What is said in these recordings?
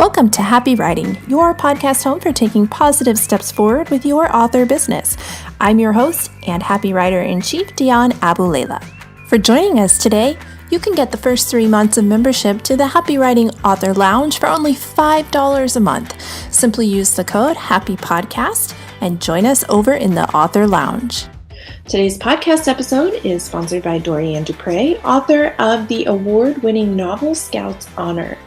Welcome to Happy Writing, your podcast home for taking positive steps forward with your author business. I'm your host and happy writer-in-chief, Dion Abulela. For joining us today, you can get the first 3 months of membership to the Happy Writing Author Lounge for only $5 a month. Simply use the code HAPPYPODCAST and join us over in the Author Lounge. Today's podcast episode is sponsored by Dorianne Dupre, author of the award-winning novel Scout's Honor.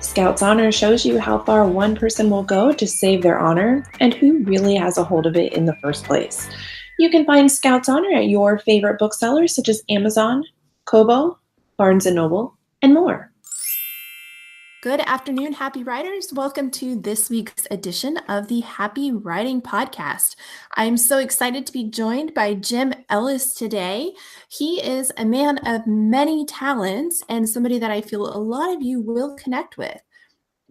Scout's Honor shows you how far one person will go to save their honor and who really has a hold of it in the first place. You can find Scout's Honor at your favorite booksellers such as Amazon, Kobo, Barnes & Noble, and more. Good afternoon, Happy Writers. Welcome to this week's edition of the Happy Writing Podcast. I'm so excited to be joined by Jim Ellis today. He is a man of many talents and somebody that I feel a lot of you will connect with.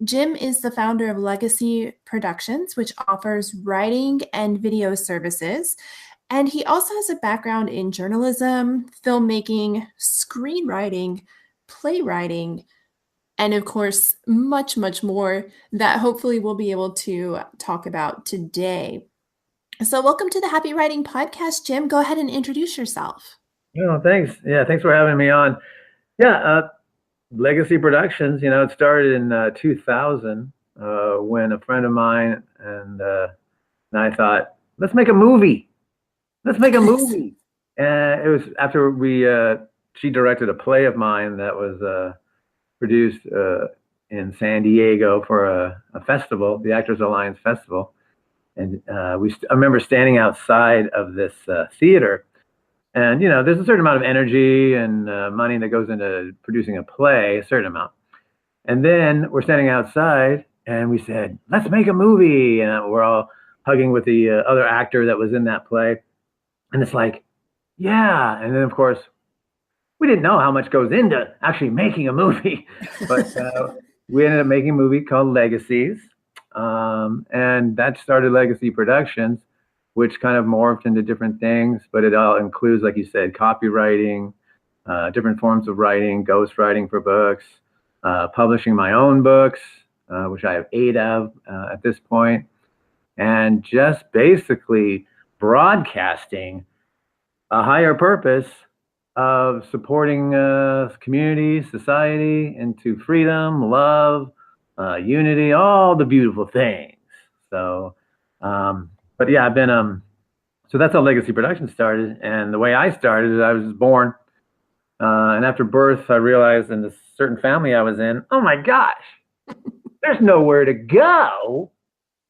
Jim is the founder of Legacy Productions, which offers writing and video services. And he also has a background in journalism, filmmaking, screenwriting, playwriting, and of course, much, much more that hopefully we'll be able to talk about today. So welcome to the Happy Writing Podcast, Jim. Go ahead and introduce yourself. Oh, thanks. Yeah, thanks for having me on. Legacy Productions, it started in 2000 when a friend of mine and I thought, let's make a movie. Let's make a movie. And it was after she directed a play of mine that was produced in San Diego for a festival, the Actors Alliance Festival. And I remember standing outside of this theater. And, there's a certain amount of energy and money that goes into producing a play, a certain amount. And then we're standing outside and we said, let's make a movie. And we're all hugging with the other actor that was in that play. And it's like, yeah. And then, of course, we didn't know how much goes into actually making a movie. But we ended up making a movie called Legacies. And that started Legacy Productions, which kind of morphed into different things, but it all includes, like you said, copywriting, different forms of writing, ghostwriting for books, publishing my own books, which I have 8 of at this point, and just basically broadcasting a higher purpose of supporting community, society into freedom, love, unity, all the beautiful things. So, but yeah, I've been, so that's how Legacy Productions started. And the way I started is I was born. And after birth, I realized in this certain family I was in, oh my gosh, there's nowhere to go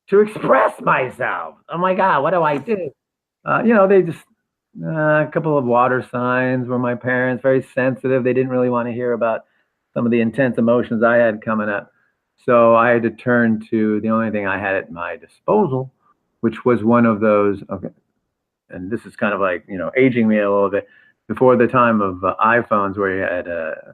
to express myself. Oh my God, what do I do? They just, a couple of water signs were my parents, very sensitive. They didn't really want to hear about some of the intense emotions I had coming up. So I had to turn to the only thing I had at my disposal, which was one of those, okay, and this is kind of like, aging me a little bit. Before the time of iPhones where you had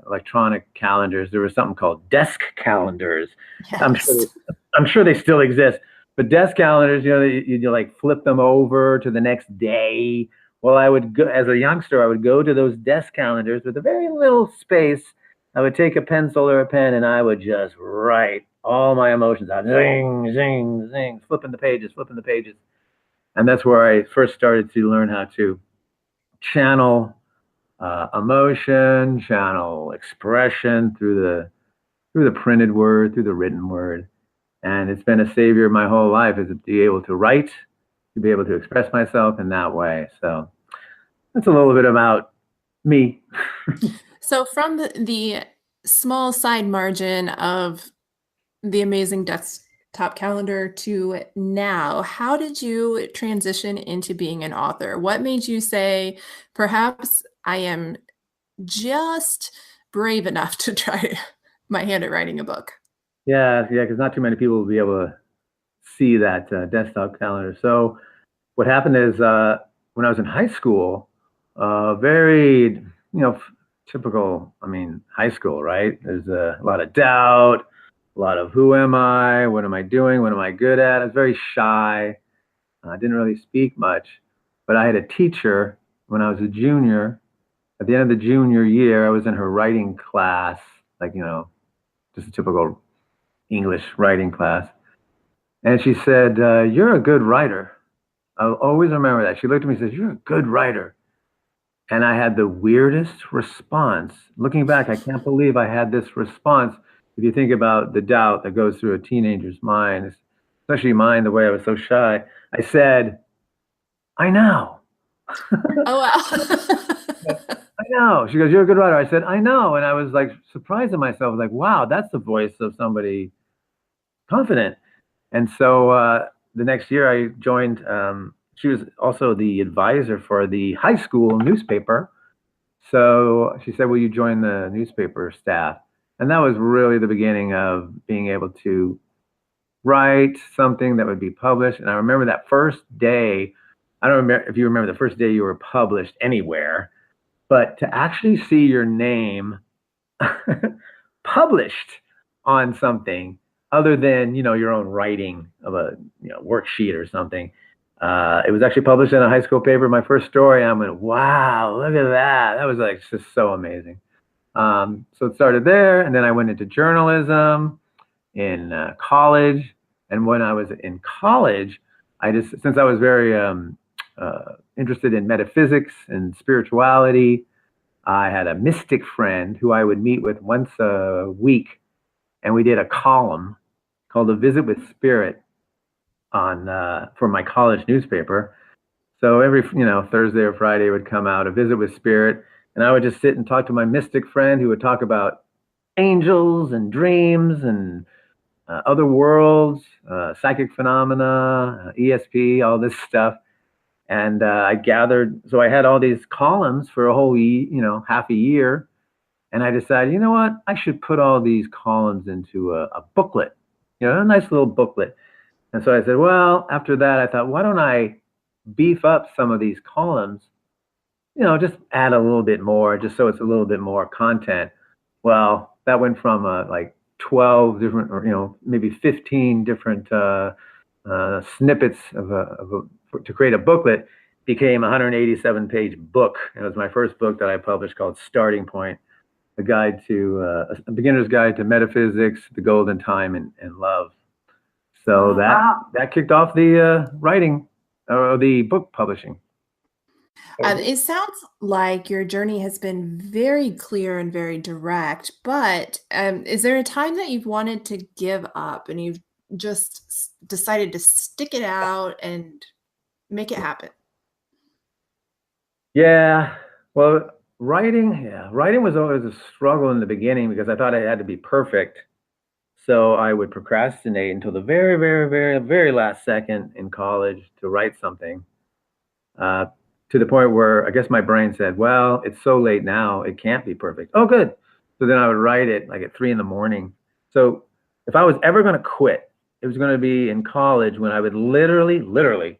electronic calendars, there was something called desk calendars. Yes. I'm sure they still exist. But desk calendars, you like flip them over to the next day. Well, I would go, as a youngster, I would go to those desk calendars with a very little space. I would take a pencil or a pen and I would just write all my emotions out. Zing, zing, zing, flipping the pages. And that's where I first started to learn how to channel emotion, channel expression through the printed word, through the written word. And it's been a savior of my whole life, is to be able to write, to be able to express myself in that way. So that's a little bit about me. So from the small side margin of the amazing desktop calendar to now, how did you transition into being an author? What made you say, perhaps I am just brave enough to try my hand at writing a book? Yeah, because not too many people will be able to see that desktop calendar. So what happened is when I was in high school, very, typical, high school, right? There's a lot of doubt, a lot of who am I? What am I doing? What am I good at? I was very shy. I didn't really speak much. But I had a teacher when I was a junior. At the end of the junior year, I was in her writing class, just a typical English writing class. And she said, "You're a good writer." I'll always remember that. She looked at me and says, "You're a good writer." And I had the weirdest response. Looking back, I can't believe I had this response. If you think about the doubt that goes through a teenager's mind, especially mine, the way I was so shy, I said, "I know." Oh, wow. I know. She goes, "You're a good writer." I said, "I know." And I was like surprised at myself, like, wow, that's the voice of somebody confident. And so the next year I joined, she was also the advisor for the high school newspaper. So she said, "Will you join the newspaper staff?" And that was really the beginning of being able to write something that would be published. And I remember that first day, I don't remember if you remember the first day you were published anywhere, but to actually see your name published on something other than your own writing of a worksheet or something. It was actually published in a high school paper. My first story. I went, wow, look at that. That was like just so amazing. So it started there, and then I went into journalism in college. And when I was in college, since I was very interested in metaphysics and spirituality, I had a mystic friend who I would meet with once a week, and we did a column called "A Visit with Spirit" on for my college newspaper. So every Thursday or Friday would come out "A Visit with Spirit," and I would just sit and talk to my mystic friend who would talk about angels and dreams and other worlds, psychic phenomena, ESP, all this stuff. And I gathered, so I had all these columns for a whole, half a year. And I decided, you know what? I should put all these columns into a booklet, a nice little booklet. And so I said, well, after that, I thought, why don't I beef up some of these columns, just add a little bit more, just so it's a little bit more content. Well, that went from like 12 different, or, maybe 15 different snippets to create a booklet, became a 187-page book. It was my first book that I published called Starting Point, a guide to a beginner's guide to metaphysics, the golden time, and love. So that kicked off the writing or the book publishing. It sounds like your journey has been very clear and very direct, but is there a time that you've wanted to give up and you've just decided to stick it out and make it happen? Yeah. Well, writing was always a struggle in the beginning because I thought it had to be perfect. So I would procrastinate until the very, very, very, very last second in college to write something. To the point where I guess my brain said, well, it's so late now, it can't be perfect. Oh, good. So then I would write it like at 3 a.m. So if I was ever going to quit, it was going to be in college when I would literally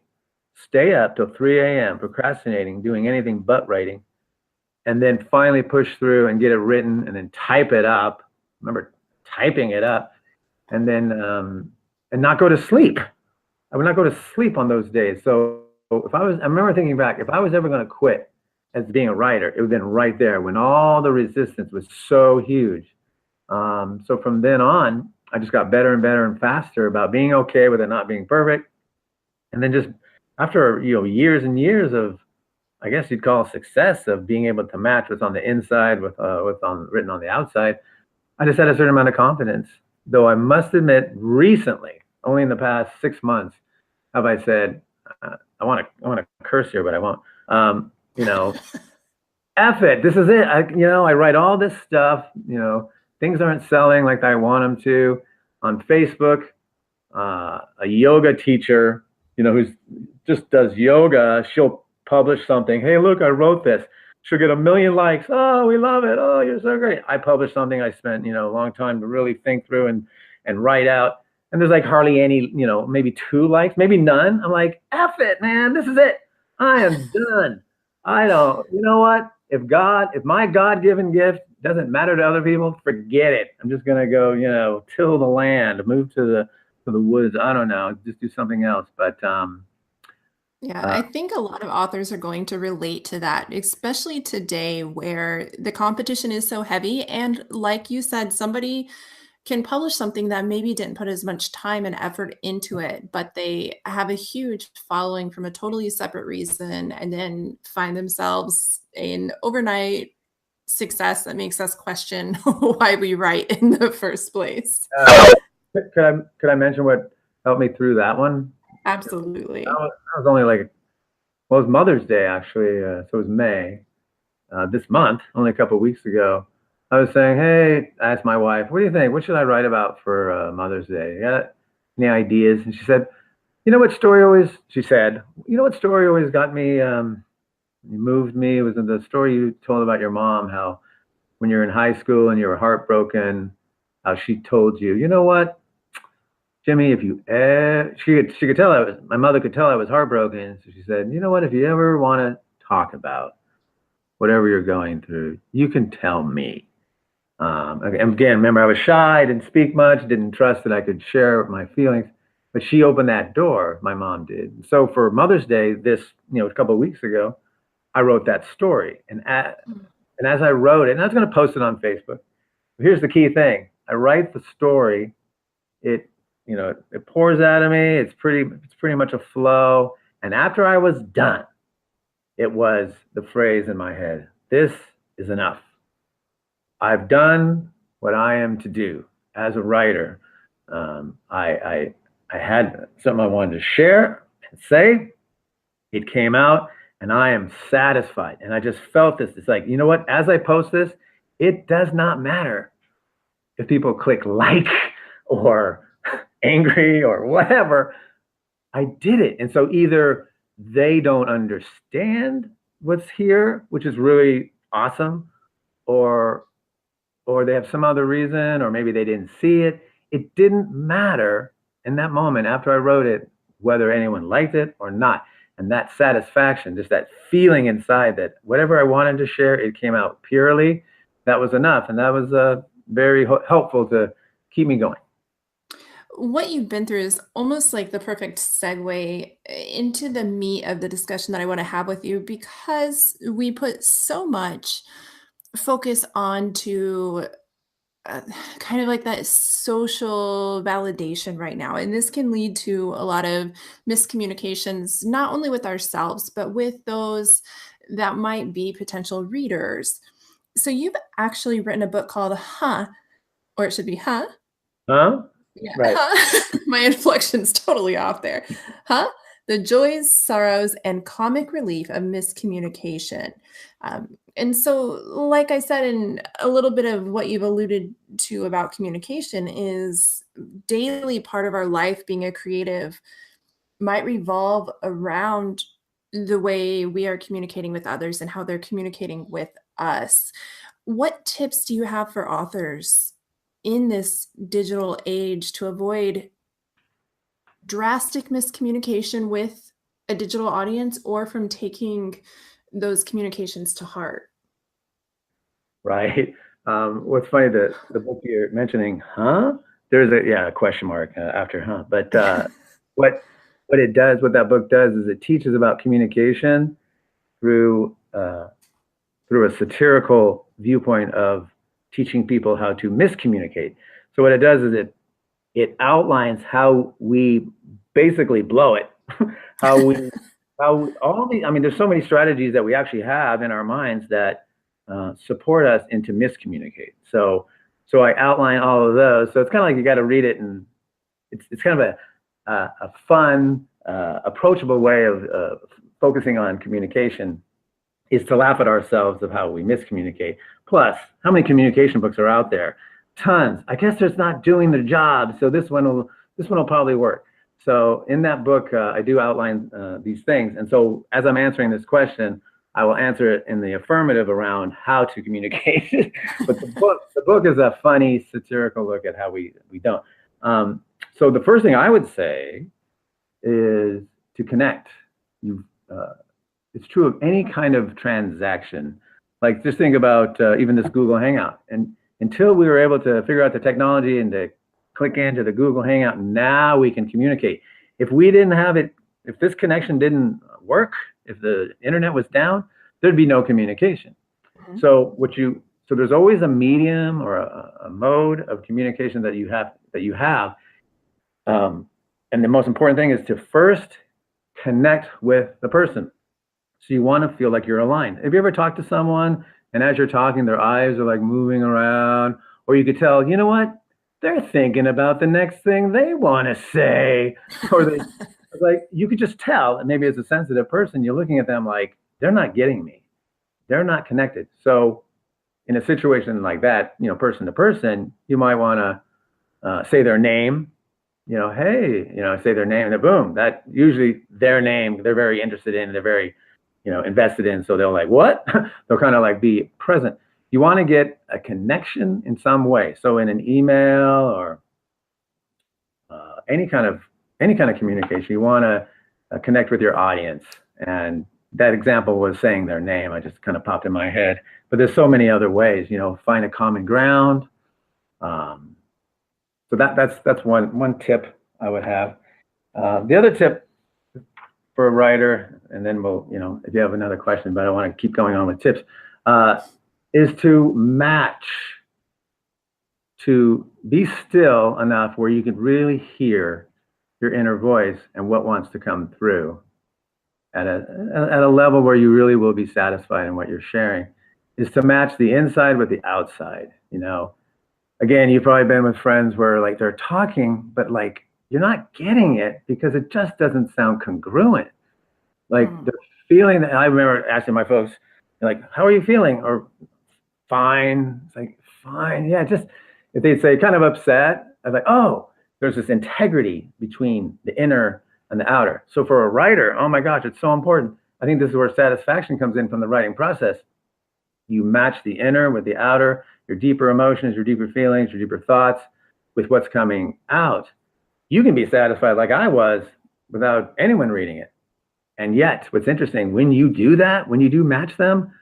stay up till 3 a.m. procrastinating, doing anything but writing, and then finally push through and get it written and then type it up. Remember typing it up, and then and not go to sleep. I would not go to sleep on those days. So I remember thinking back, if I was ever going to quit as being a writer, it would have been right there when all the resistance was so huge. So from then on, I just got better and better and faster about being okay with it not being perfect. And then just after, years and years of, I guess you'd call success, of being able to match what's on the inside with what's written on the outside, I just had a certain amount of confidence. Though I must admit, recently, only in the past 6 months, have I said, I want to curse here, but I won't. F it. This is it. I write all this stuff. Things aren't selling like I want them to. On Facebook, a yoga teacher, who's just does yoga, she'll publish something. Hey, look, I wrote this. She'll get 1 million likes. Oh, we love it. Oh, you're so great. I published something I spent, a long time to really think through and write out. And there's like hardly any, maybe 2 likes, maybe none. I'm like, F it, man. This is it. I am done. I don't, you know what? If my God-given gift doesn't matter to other people, forget it. I'm just going to go, till the land, move to the woods. I don't know, just do something else. But Yeah, I think a lot of authors are going to relate to that, especially today where the competition is so heavy. And like you said, somebody can publish something that maybe didn't put as much time and effort into it, but they have a huge following from a totally separate reason, and then find themselves in overnight success that makes us question why we write in the first place. Could I mention what helped me through that one? Absolutely. That was only like, well, it was Mother's Day actually, so it was May. This month, only a couple of weeks ago, I was saying, hey, I asked my wife, what do you think? What should I write about for Mother's Day? You got any ideas? And she said, you know what story always got me, moved me? It was in the story you told about your mom, how when you're in high school and you were heartbroken, how she told you, you know what, Jimmy, if you she could tell my mother could tell I was heartbroken. So she said, you know what, if you ever want to talk about whatever you're going through, you can tell me. Again, remember, I was shy, didn't speak much, didn't trust that I could share my feelings, but she opened that door, my mom did. So for Mother's Day, a couple of weeks ago, I wrote that story. And as I wrote it, and I was going to post it on Facebook, but here's the key thing. I write the story, it pours out of me, it's pretty much a flow. And after I was done, it was the phrase in my head, this is enough. I've done what I am to do as a writer. I had something I wanted to share and say. It came out, and I am satisfied. And I just felt this. It's like, you know what? As I post this, it does not matter if people click like or angry or whatever. I did it. And so either they don't understand what's here, which is really awesome, or they have some other reason, or maybe they didn't see it. It didn't matter in that moment after I wrote it, whether anyone liked it or not. And that satisfaction, just that feeling inside that whatever I wanted to share, it came out purely, that was enough. And that was very helpful to keep me going. What you've been through is almost like the perfect segue into the meat of the discussion that I want to have with you, because we put so much focus onto kind of like that social validation right now. And this can lead to a lot of miscommunications, not only with ourselves, but with those that might be potential readers. So you've actually written a book called or it should be Huh? Yeah. Right. My inflection's totally off there. The Joys, Sorrows, and Comic Relief of Miscommunication. And so, like I said, in a little bit of what you've alluded to about communication is daily part of our life. Being a creative might revolve around the way we are communicating with others and how they're communicating with us. What tips do you have for authors in this digital age to avoid drastic miscommunication with a digital audience, or from taking those communications to heart? Right. What's funny, the book you're mentioning, there's a question mark after but what that book does is it teaches about communication through a satirical viewpoint of teaching people how to miscommunicate. So what it does is it outlines how we basically blow it, there's so many strategies that we actually have in our minds that support us into miscommunicate. So I outline all of those. So it's kind of like you got to read it, and it's kind of a fun, approachable way of focusing on communication, is to laugh at ourselves of how we miscommunicate. Plus, how many communication books are out there? Tons. I guess they're not doing their job, so this one will probably work. So in that book, I do outline these things. And so as I'm answering this question, I will answer it in the affirmative around how to communicate. But the book is a funny, satirical look at how we don't. So the first thing I would say is to connect. It's true of any kind of transaction. Like, just think about even this Google Hangout. And until we were able to figure out the technology and to click into the Google Hangout, now we can communicate. If we didn't have it, if this connection didn't work, if the internet was down, there'd be no communication. Mm-hmm. So So there's always a medium or a mode of communication that you have. And the most important thing is to first connect with the person. So you want to feel like you're aligned. Have you ever talked to someone and as you're talking, their eyes are like moving around, or you could tell, you know what? They're thinking about the next thing they want to say, or they like you could just tell. And maybe as a sensitive person, you're looking at them like they're not getting me. They're not connected. So in a situation like that, person to person, you might want to say their name, hey, say their name, and then boom, that usually their name, they're very interested in, they're very, invested in. So they'll like, what? They'll kind of like be present. You want to get a connection in some way. So in an email or any kind of communication, you want to connect with your audience. And that example was saying their name. I just kind of popped in my head. But there's so many other ways. Find a common ground. So that's one tip I would have. The other tip for a writer, and then we'll, if you have another question, but I don't want to keep going on with tips, is to match, to be still enough where you can really hear your inner voice and what wants to come through at a level where you really will be satisfied in what you're sharing, is to match the inside with the outside. Again, you've probably been with friends where like they're talking, but like you're not getting it because it just doesn't sound congruent. Like the feeling that I remember asking my folks, like, how are you feeling? Or fine. It's like, fine. Yeah, just if they'd say kind of upset, I was like, oh, there's this integrity between the inner and the outer. So for a writer, oh my gosh, it's so important. I think this is where satisfaction comes in from the writing process. You match the inner with the outer, your deeper emotions, your deeper feelings, your deeper thoughts with what's coming out. You can be satisfied like I was without anyone reading it. And yet, what's interesting, when you do that, when you do match them,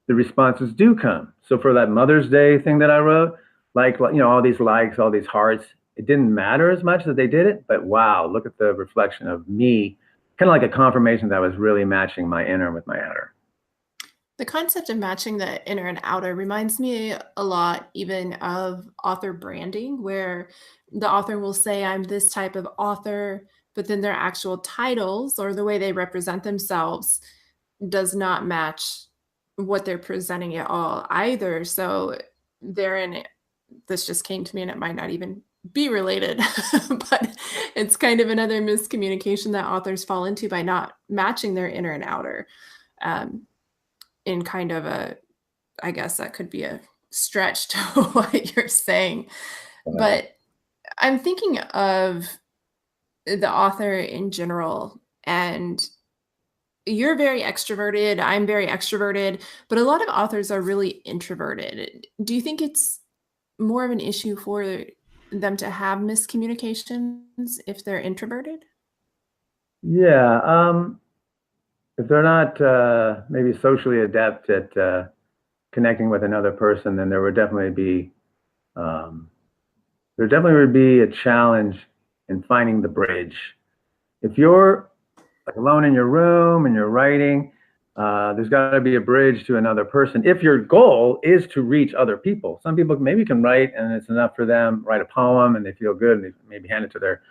the responses do come. So for that Mother's Day thing that I wrote, like, all these likes, all these hearts, it didn't matter as much that they did it, but wow, look at the reflection of me, kind of like a confirmation that I was really matching my inner with my outer. The concept of matching the inner and outer reminds me a lot even of author branding, where the author will say, I'm this type of author, but then their actual titles or the way they represent themselves does not match what they're presenting at all either. So therein, this just came to me and it might not even be related, but it's kind of another miscommunication that authors fall into by not matching their inner and outer. In kind of I guess that could be a stretch to what you're saying. But I'm thinking of the author in general, and you're very extroverted, I'm very extroverted, but a lot of authors are really introverted. Do you think it's more of an issue for them to have miscommunications if they're introverted? Yeah. If they're not maybe socially adept at connecting with another person, then there definitely would be a challenge in finding the bridge. If you're like alone in your room and you're writing, there's got to be a bridge to another person. If your goal is to reach other people, some people maybe can write and it's enough for them, write a poem and they feel good and they maybe hand it to their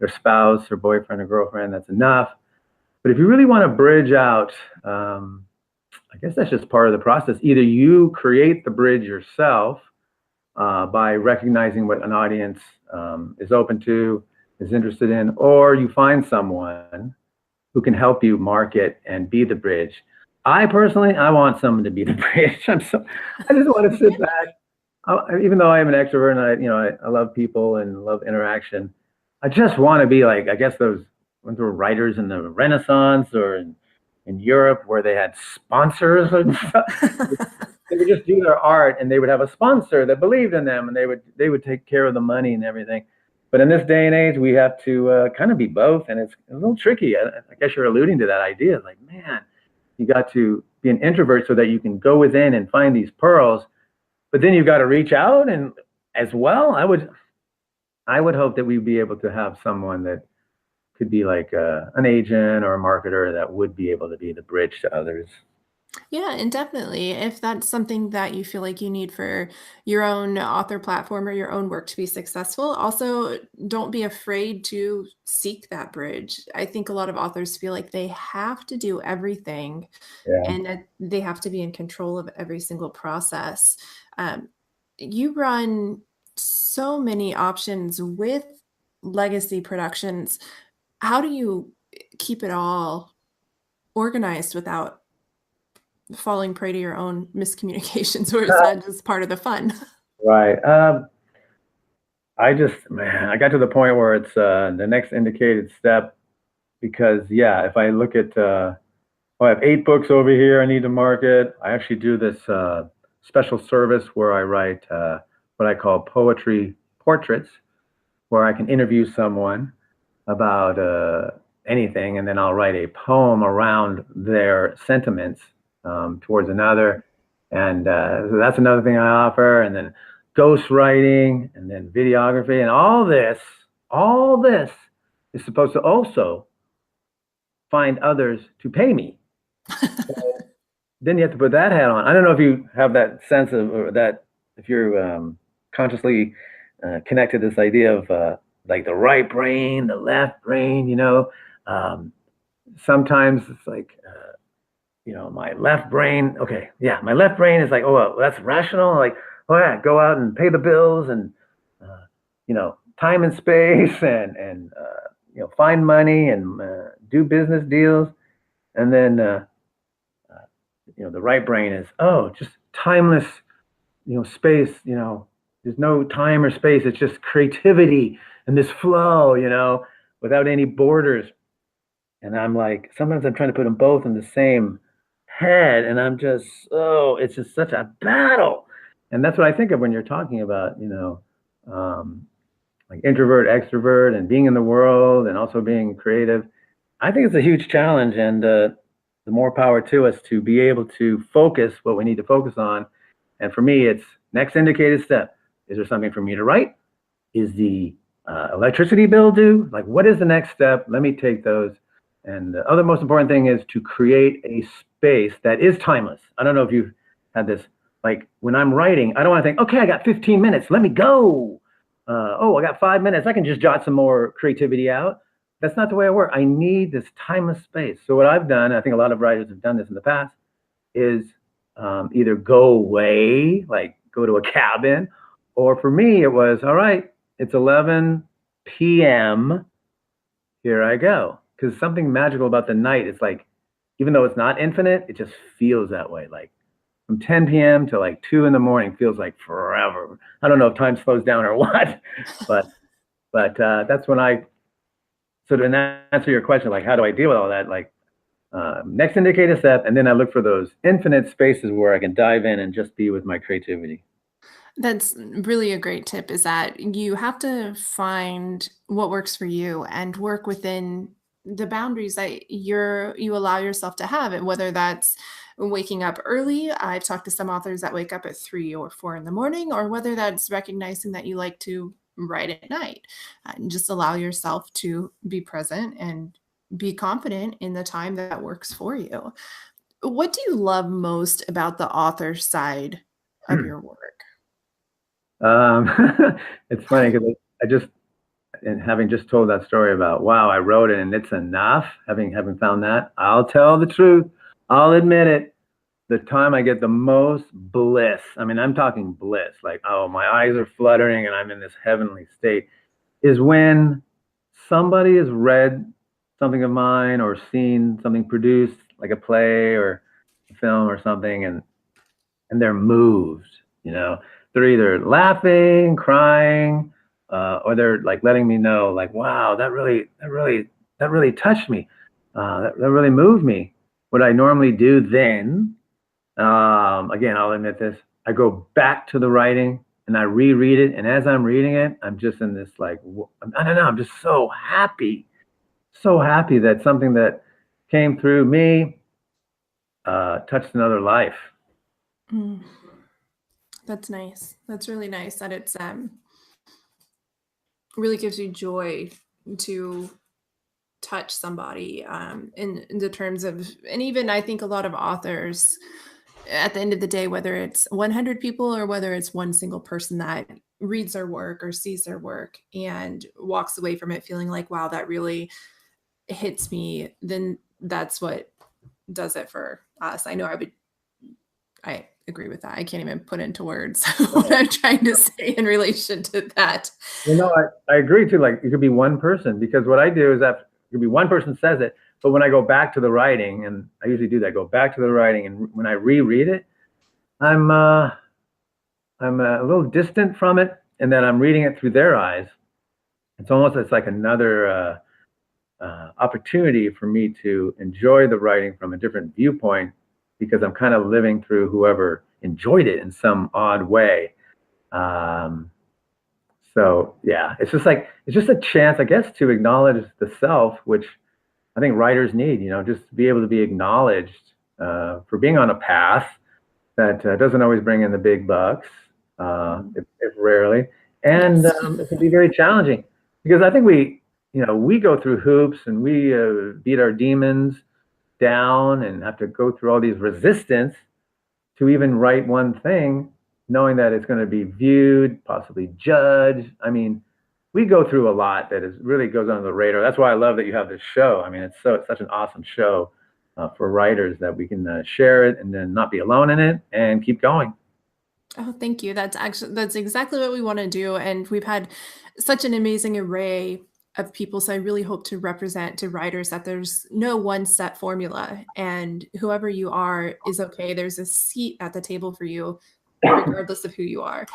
spouse or boyfriend or girlfriend. That's enough. But if you really want to bridge out, I guess that's just part of the process. Either you create the bridge yourself by recognizing what an audience is open to, is interested in, or you find someone who can help you market and be the bridge. I personally, I want someone to be the bridge. I just want to sit back. Even though I am an extrovert and I love people and love interaction, I just want to be like, I guess those were writers in the Renaissance or in Europe where they had sponsors and stuff. They would just do their art and they would have a sponsor that believed in them and they would take care of the money and everything. But in this day and age, we have to kind of be both, and it's a little tricky. I guess you're alluding to that idea. Like, man, you got to be an introvert so that you can go within and find these pearls, but then you've got to reach out and as well. I would hope that we'd be able to have someone that could be like an agent or a marketer that would be able to be the bridge to others. Yeah, and definitely, if that's something that you feel like you need for your own author platform or your own work to be successful, also don't be afraid to seek that bridge. I think a lot of authors feel like they have to do everything Yeah. and that they have to be in control of every single process. Um, you run so many options with legacy productions. How do you keep it all organized without falling prey to your own miscommunications, or is that just part of the fun? Right. I got to the point where it's the next indicated step because, yeah, if I look at, I have 8 books over here I need to market. I actually do this special service where I write what I call poetry portraits, where I can interview someone about anything, and then I'll write a poem around their sentiments towards another. And so that's another thing I offer. And then ghost writing, and then videography, and all this is supposed to also find others to pay me. Then you have to put that hat on. I don't know if you have that sense of, or that if you're consciously connected to this idea of like the right brain, the left brain, um, sometimes it's like, my left brain. Okay, yeah, my left brain is like, oh, well, that's rational. Like, oh yeah, go out and pay the bills, and time and space, and find money, and do business deals. And then the right brain is, oh, just timeless, space. There's no time or space. It's just creativity and this flow, without any borders. And I'm like, sometimes I'm trying to put them both in the same head, and I'm just, oh, it's just such a battle. And that's what I think of when you're talking about, um, like introvert, extrovert, and being in the world, and also being creative. I think it's a huge challenge, and the more power to us to be able to focus what we need to focus on. And for me, it's next indicated step. Is there something for me to write? Is the electricity bill due? Like, what is the next step? Let me take those. And the other most important thing is to create a space that is timeless. I don't know if you've had this. Like when I'm writing, I don't want to think, okay, I got 15 minutes. Let me go. Oh, I got 5 minutes. I can just jot some more creativity out. That's not the way I work. I need this timeless space. So what I've done, I think a lot of writers have done this in the past, is either go away, like go to a cabin, or for me, it was, all right, it's 11 p.m. Here I go. Because something magical about the night, it's like, even though it's not infinite, it just feels that way. Like from 10 p.m. to like 2 in the morning feels like forever. I don't know if time slows down or what, but that's when I sort of answer your question, like how do I deal with all that? Like next indicator step, and then I look for those infinite spaces where I can dive in and just be with my creativity. That's really a great tip is that you have to find what works for you and work within the boundaries that you allow yourself to have, and whether that's waking up early. I've talked to some authors that wake up at 3 or 4 in the morning, or whether that's recognizing that you like to write at night. And just allow yourself to be present and be confident in the time that works for you. What do you love most about the author side of your work? um, it's funny because I just, and having just told that story about, wow, I wrote it and it's enough, having found that, I'll tell the truth. I'll admit it. The time I get the most bliss, I mean, I'm talking bliss, like, oh, my eyes are fluttering and I'm in this heavenly state, is when somebody has read something of mine or seen something produced, like a play or a film or something, and they're moved. You know, they're either laughing, crying, or they're like letting me know, like, wow, that really touched me. That really moved me. What I normally do then, again, I'll admit this, I go back to the writing and I reread it. And as I'm reading it, I'm just in this like, I don't know, I'm just so happy that something that came through me touched another life. Mm. That's nice. That's really nice that it's really gives you joy to touch somebody in the terms of, and even I think a lot of authors at the end of the day, whether it's 100 people or whether it's one single person that reads their work or sees their work and walks away from it feeling like, wow, that really hits me, then that's what does it for us. I know I agree with that. I can't even put into words what I'm trying to say in relation to that. You know, I agree too. Like, it could be one person, because what I do is that it could be one person says it, but when I go back to the writing, and I usually do that, go back to the writing, and when I reread it, I'm a little distant from it, and then I'm reading it through their eyes. It's like another opportunity for me to enjoy the writing from a different viewpoint, because I'm kind of living through whoever enjoyed it in some odd way. So yeah, it's just a chance, I guess, to acknowledge the self, which I think writers need, just to be able to be acknowledged for being on a path that doesn't always bring in the big bucks, if rarely. And it can be very challenging, because I think we go through hoops, and we beat our demons down and have to go through all these resistance to even write one thing, knowing that it's going to be viewed, possibly judged. I mean, we go through a lot that really goes under the radar. That's why I love that you have this show. I mean, it's such an awesome show for writers, that we can share it and then not be alone in it and keep going. Oh, thank you. That's exactly what we want to do. And we've had such an amazing array of people. So I really hope to represent to writers that there's no one set formula, and whoever you are is okay. There's a seat at the table for you, regardless of who you are.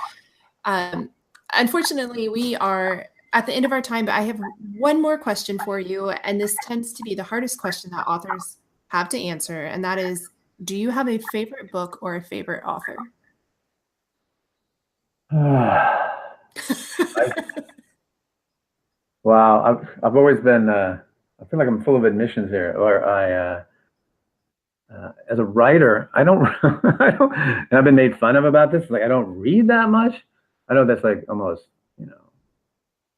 Unfortunately, we are at the end of our time, but I have one more question for you. And this tends to be the hardest question that authors have to answer. And that is, do you have a favorite book or a favorite author? Wow, I've always been. I feel like I'm full of admissions here. Or as a writer, I don't. I don't. And I've been made fun of about this. Like, I don't read that much. I know that's like almost,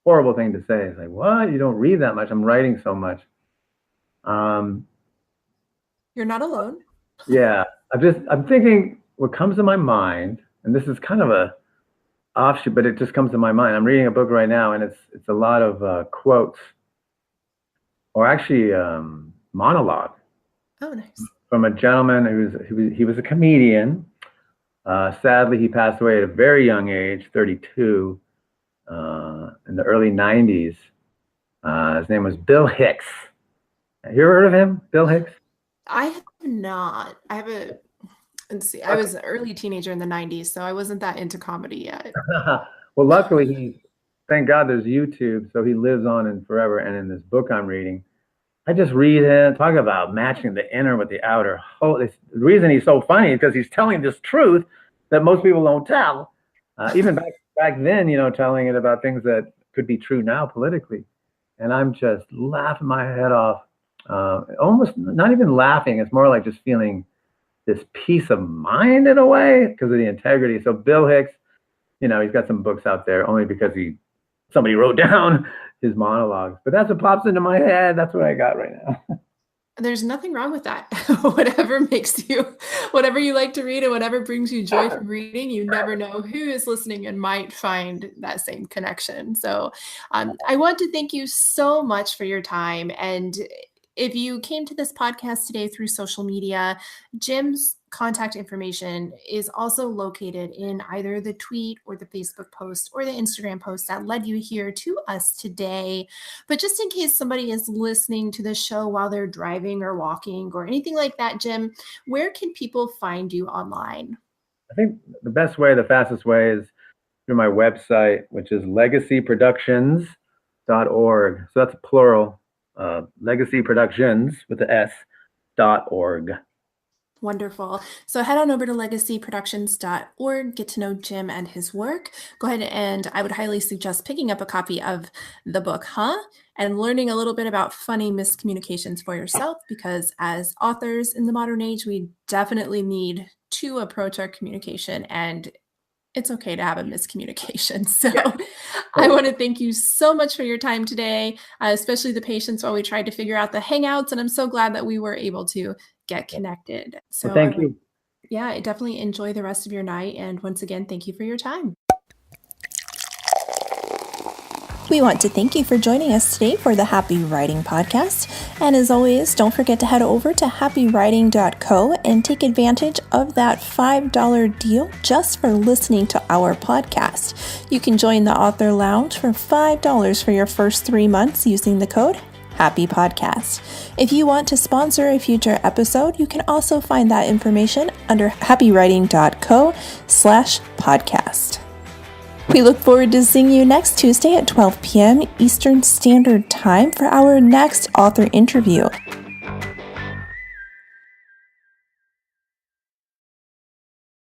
horrible thing to say. It's like, what? You don't read that much? I'm writing so much. You're not alone. Yeah, I'm thinking what comes to my mind, and this is kind of a offshoot, but it just comes to my mind. I'm reading a book right now, and it's a lot of quotes, or actually monologue. Oh, nice. From a gentleman he was a comedian. Sadly, he passed away at a very young age, 32, in the early 90s. His name was Bill Hicks. Have you ever heard of him, Bill Hicks? I have not. Let's see. I was an early teenager in the 90s, so I wasn't that into comedy yet. Well, luckily, thank God there's YouTube, so he lives on and forever. And in this book I'm reading, I just read him talk about matching the inner with the outer. The reason he's so funny is because he's telling this truth that most people don't tell. Even back then, telling it about things that could be true now politically. And I'm just laughing my head off. Almost not even laughing. It's more like just feeling this peace of mind in a way, because of the integrity. So Bill Hicks, he's got some books out there only because somebody wrote down his monologues. But that's what pops into my head. That's what I got right now. There's nothing wrong with that. Whatever you like to read and whatever brings you joy from reading, you never know who is listening and might find that same connection. So I want to thank you so much for your time. And if you came to this podcast today through social media, Jim's contact information is also located in either the tweet or the Facebook post or the Instagram post that led you here to us today. But just in case somebody is listening to the show while they're driving or walking or anything like that, Jim, where can people find you online? I think the fastest way is through my website, which is legacyproductions.org. So that's plural. Legacy Productions with the S.org. Wonderful. So head on over to legacyproductions.org, get to know Jim and his work. Go ahead, and I would highly suggest picking up a copy of the book, and learning a little bit about funny miscommunications for yourself, because as authors in the modern age, we definitely need to approach our communication and it's okay to have a miscommunication. So I want to thank you so much for your time today, especially the patience while we tried to figure out the Hangouts. And I'm so glad that we were able to get connected. So Well, thank you. Yeah, definitely enjoy the rest of your night. And once again, thank you for your time. We want to thank you for joining us today for the Happy Writing Podcast. And as always, don't forget to head over to happywriting.co and take advantage of that $5 deal just for listening to our podcast. You can join the Author Lounge for $5 for your first 3 months using the code Happy Podcast. If you want to sponsor a future episode, you can also find that information under happywriting.co/podcast. We look forward to seeing you next Tuesday at 12 p.m. Eastern Standard Time for our next author interview.